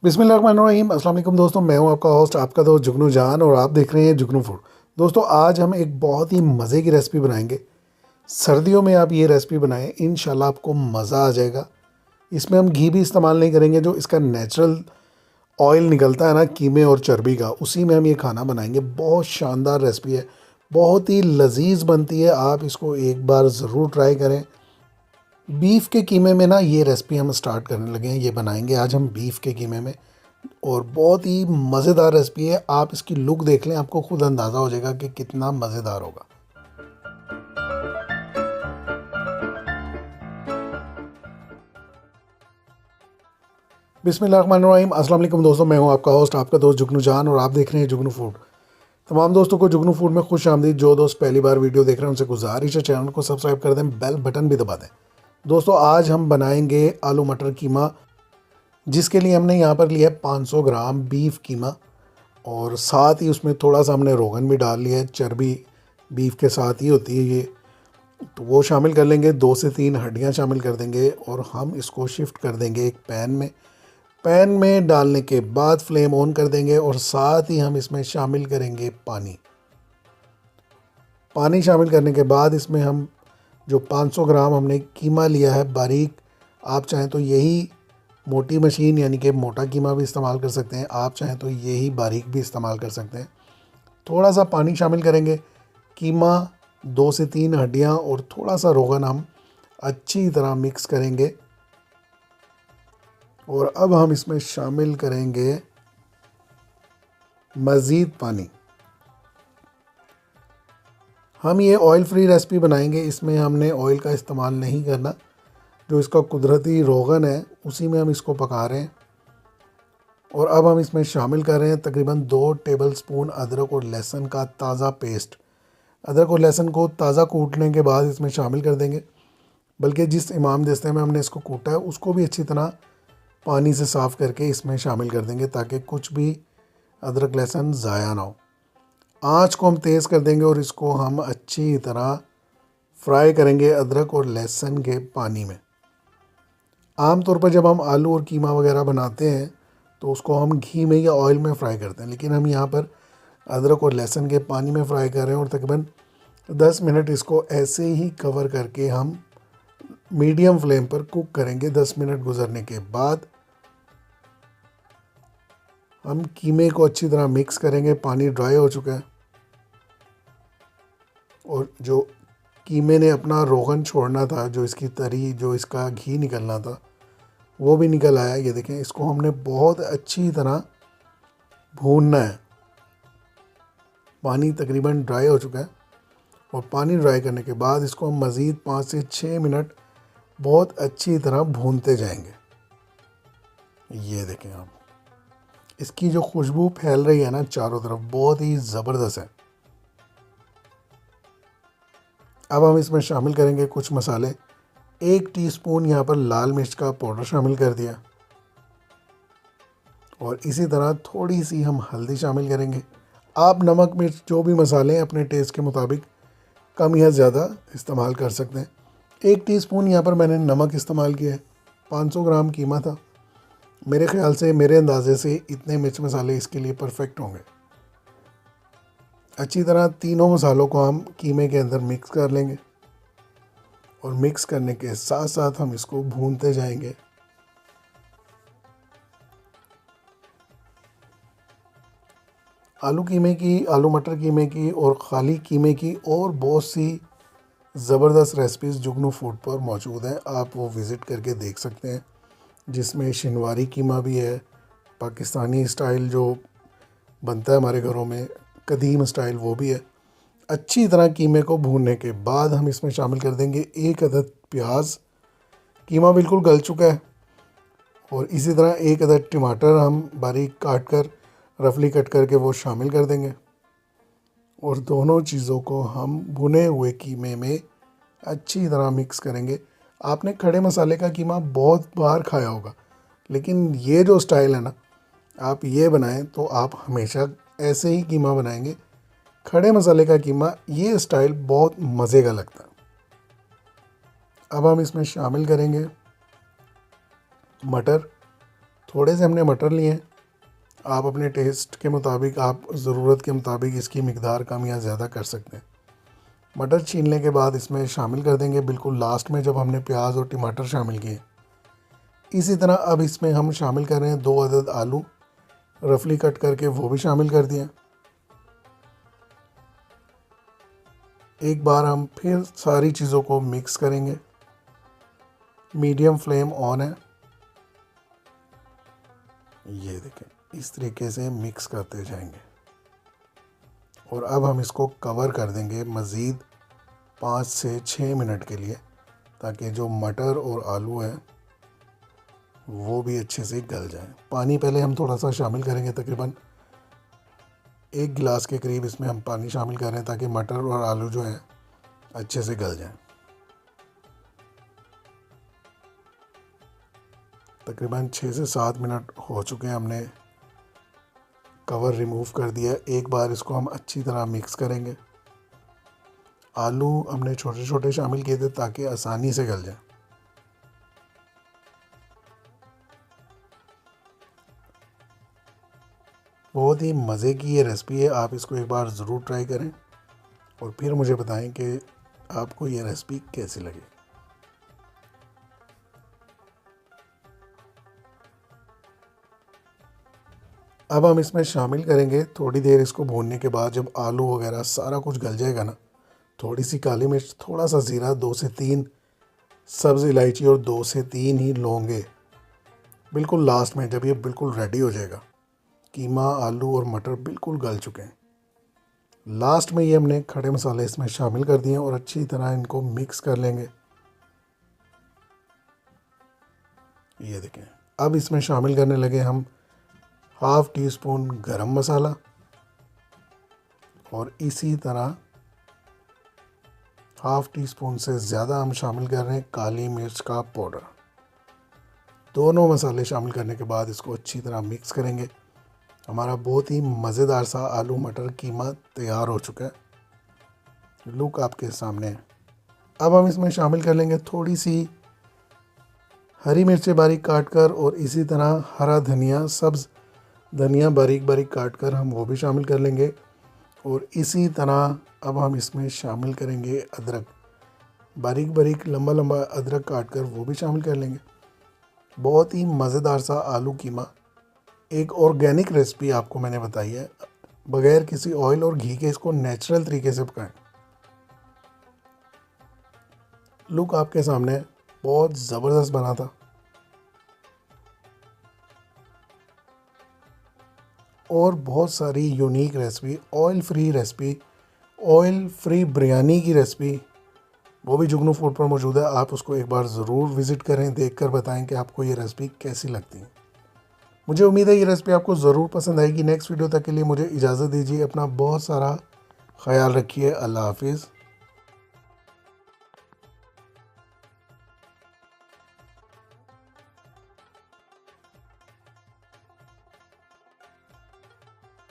बिस्मिल्लाहिर्रहमानिर्रहीम। अस्सलाम वालेकुम दोस्तों, मैं हूं आपका होस्ट, आपका दोस्त जुगनू जान, और आप देख रहे हैं जुगनू फूड। दोस्तों, आज हम एक बहुत ही मज़े की रेसिपी बनाएंगे। सर्दियों में आप ये रेसिपी बनाएं, इंशाल्लाह आपको मज़ा आ जाएगा। इसमें हम घी भी इस्तेमाल नहीं करेंगे। जो इसका नेचुरल ऑयल निकलता है ना कीमे और चर्बी का, उसी में हम ये खाना बनाएंगे। बहुत शानदार रेसिपी है, बहुत ही लजीज बनती है। आप इसको एक बार ज़रूर ट्राई करें। बीफ के कीमे में ना ये रेसिपी हम स्टार्ट करने लगे हैं, ये बनाएंगे आज हम बीफ के कीमे में। और बहुत ही मज़ेदार रेसिपी है। आप इसकी लुक देख लें, आपको खुद अंदाज़ा हो जाएगा कि कितना मज़ेदार होगा। बिस्मिल्लाहिर्रहमानिर्रहीम। अस्सलाम वालेकुम दोस्तों, मैं हूं आपका होस्ट, आपका दोस्त जुगनू जान, और आप देख रहे हैं जुगनू फूड। तमाम दोस्तों को जुगनू फूड में खुश आमदीद। जो दोस्त पहली बार वीडियो देख रहे हैं उनसे गुजारिश है चैनल को सब्सक्राइब कर दें, बेल बटन भी दबा दें। दोस्तों, आज हम बनाएंगे आलू मटर कीमा, जिसके लिए हमने यहाँ पर लिया है 500 ग्राम बीफ कीमा, और साथ ही उसमें थोड़ा सा हमने रोगन भी डाल लिया है। चर्बी बीफ के साथ ही होती है ये, तो वो शामिल कर लेंगे। 2 से 3 हड्डियाँ शामिल कर देंगे, और हम इसको शिफ्ट कर देंगे एक पैन में। पैन में डालने के बाद फ्लेम ऑन कर देंगे, और साथ ही हम इसमें शामिल करेंगे पानी। पानी शामिल करने के बाद इसमें हम जो 500 ग्राम हमने कीमा लिया है बारीक, आप चाहें तो यही मोटी मशीन यानी कि मोटा कीमा भी इस्तेमाल कर सकते हैं, आप चाहें तो यही बारीक भी इस्तेमाल कर सकते हैं। थोड़ा सा पानी शामिल करेंगे। कीमा, 2 से 3 हड्डियां और थोड़ा सा रोगन हम अच्छी तरह मिक्स करेंगे। और अब हम इसमें शामिल करेंगे मज़ीद पानी। हम ये ऑयल फ्री रेसिपी बनाएंगे, इसमें हमने ऑयल का इस्तेमाल नहीं करना। जो इसका कुदरती रोगन है उसी में हम इसको पका रहे हैं। और अब हम इसमें शामिल कर रहे हैं तकरीबन 2 टेबलस्पून अदरक और लहसुन का ताज़ा पेस्ट। अदरक और लहसुन को ताज़ा कूटने के बाद इसमें शामिल कर देंगे। बल्कि जिस इमाम दस्ते में हमने इसको कूटा है उसको भी अच्छी तरह पानी से साफ़ करके इसमें शामिल कर देंगे, ताकि कुछ भी अदरक लहसुन ज़ाया ना हो। आँच को हम तेज़ कर देंगे और इसको हम अच्छी तरह फ्राई करेंगे अदरक और लहसुन के पानी में। आम तौर पर जब हम आलू और कीमा वगैरह बनाते हैं तो उसको हम घी में या ऑयल में फ्राई करते हैं, लेकिन हम यहाँ पर अदरक और लहसुन के पानी में फ्राई कर रहे हैं। और तकरीबन 10 मिनट इसको ऐसे ही कवर करके हम मीडियम फ्लेम पर कुक करेंगे। 10 मिनट गुजरने के बाद हम कीमे को अच्छी तरह मिक्स करेंगे। पानी ड्राई हो चुका है, और जो कीमे ने अपना रोगन छोड़ना था, जो इसकी तरी, जो इसका घी निकलना था, वो भी निकल आया। ये देखें, इसको हमने बहुत अच्छी तरह भूनना है। पानी तकरीबन ड्राई हो चुका है, और पानी ड्राई करने के बाद इसको हम मज़ीद 5 से 6 मिनट बहुत अच्छी तरह भूनते जाएंगे। ये देखें आप, इसकी जो खुशबू फैल रही है ना चारों तरफ, बहुत ही ज़बरदस्त है। अब हम इसमें शामिल करेंगे कुछ मसाले। 1 टीस्पून यहाँ पर लाल मिर्च का पाउडर शामिल कर दिया, और इसी तरह थोड़ी सी हम हल्दी शामिल करेंगे। आप नमक मिर्च जो भी मसाले हैं अपने टेस्ट के मुताबिक कम या ज़्यादा इस्तेमाल कर सकते हैं। 1 टीस्पून यहाँ पर मैंने नमक इस्तेमाल किया है। 500 ग्राम कीमा था, मेरे ख्याल से, मेरे अंदाजे से इतने मिर्च मसाले इसके लिए परफेक्ट होंगे। अच्छी तरह तीनों मसालों को हम कीमे के अंदर मिक्स कर लेंगे, और मिक्स करने के साथ साथ हम इसको भूनते जाएंगे। आलू मटर कीमे की और खाली कीमे की और बहुत सी ज़बरदस्त रेसिपीज़ जुगनू फूड पर मौजूद हैं, आप वो विज़िट करके देख सकते हैं। जिसमें शिनवारी कीमा भी है, पाकिस्तानी स्टाइल जो बनता है हमारे घरों में, कदीम स्टाइल, वो भी है। अच्छी तरह कीमे को भूनने के बाद हम इसमें शामिल कर देंगे 1 अदद प्याज। कीमा बिल्कुल गल चुका है। और इसी तरह 1 अदद टमाटर हम बारीक काट कर, रफली कट करके वो शामिल कर देंगे। और दोनों चीज़ों को हम भुने हुए कीमे में अच्छी तरह मिक्स करेंगे। आपने खड़े मसाले का कीमा बहुत बार खाया होगा, लेकिन ये जो स्टाइल है ना, आप ये बनाएं तो आप हमेशा ऐसे ही कीमा बनाएंगे। खड़े मसाले का कीमा, ये स्टाइल बहुत मज़े का लगता है। अब हम इसमें शामिल करेंगे मटर। थोड़े से हमने मटर लिए हैं, आप अपने टेस्ट के मुताबिक, आप ज़रूरत के मुताबिक इसकी मिकदार कम या ज़्यादा कर सकते हैं। मटर छीलने के बाद इसमें शामिल कर देंगे बिल्कुल लास्ट में, जब हमने प्याज और टमाटर शामिल किए। इसी तरह अब इसमें हम शामिल कर रहे हैं 2 अदद आलू रफली कट करके, वो भी शामिल कर दिए। एक बार हम फिर सारी चीज़ों को मिक्स करेंगे। मीडियम फ्लेम ऑन है। ये देखें, इस तरीके से मिक्स करते जाएंगे और अब हम इसको कवर कर देंगे मज़ीद 5 से 6 मिनट के लिए, ताकि जो मटर और आलू है वो भी अच्छे से गल जाएं। पानी पहले हम थोड़ा सा शामिल करेंगे, तकरीबन 1 गिलास के करीब इसमें हम पानी शामिल कर रहे हैं, ताकि मटर और आलू जो है अच्छे से गल जाएं। तकरीबन 6 से 7 मिनट हो चुके हैं, हमने कवर रिमूव कर दिया। एक बार इसको हम अच्छी तरह मिक्स करेंगे। आलू हमने छोटे छोटे शामिल किए थे ताकि आसानी से गल जाए। बहुत ही मज़े की ये रेसिपी है, आप इसको एक बार ज़रूर ट्राई करें और फिर मुझे बताएं कि आपको ये रेसिपी कैसी लगी। अब हम इसमें शामिल करेंगे, थोड़ी देर इसको भूनने के बाद जब आलू वगैरह सारा कुछ गल जाएगा ना, थोड़ी सी काली मिर्च, थोड़ा सा ज़ीरा, 2 से 3 सब्ज़ इलायची और 2 से 3 ही लौंगे बिल्कुल लास्ट में, जब ये बिल्कुल रेडी हो जाएगा, कीमा, आलू और मटर बिल्कुल गल चुके हैं, लास्ट में ये हमने खड़े मसाले इसमें शामिल कर दिए और अच्छी तरह इनको मिक्स कर लेंगे। ये देखें, अब इसमें शामिल करने लगे हम ½ टीस्पून गरम मसाला और इसी तरह ½ टीस्पून से ज़्यादा हम शामिल कर रहे हैं काली मिर्च का पाउडर। दोनों मसाले शामिल करने के बाद इसको अच्छी तरह मिक्स करेंगे। हमारा बहुत ही मज़ेदार सा आलू मटर कीमा तैयार हो चुका है। लुक आपके सामने है। अब हम इसमें शामिल कर लेंगे थोड़ी सी हरी मिर्चें बारीक काट कर और इसी तरह हरा धनिया, सब्ज़ धनिया बारीक बारीक काट कर हम वो भी शामिल कर लेंगे। और इसी तरह अब हम इसमें शामिल करेंगे अदरक, बारीक बारीक लंबा लंबा अदरक काट कर वो भी शामिल कर लेंगे। बहुत ही मज़ेदार सा आलू कीमा, एक ऑर्गेनिक रेसिपी आपको मैंने बताई है, बगैर किसी ऑयल और घी के इसको नेचुरल तरीके से पकाएं। लुक आपके सामने, बहुत ज़बरदस्त बना था। और बहुत सारी unique recipe, oil free recipe, oil free biryani की रेसिपी, वो भी जुगनू फूड पर मौजूद है। आप उसको एक बार ज़रूर विज़िट करें, देखकर बताएं कि आपको ये रेसिपी कैसी लगती है। मुझे उम्मीद है ये रेसिपी आपको ज़रूर पसंद आएगी। नेक्स्ट वीडियो तक के लिए मुझे इजाज़त दीजिए। अपना बहुत सारा ख्याल रखिए। अल्लाह हाफिज़।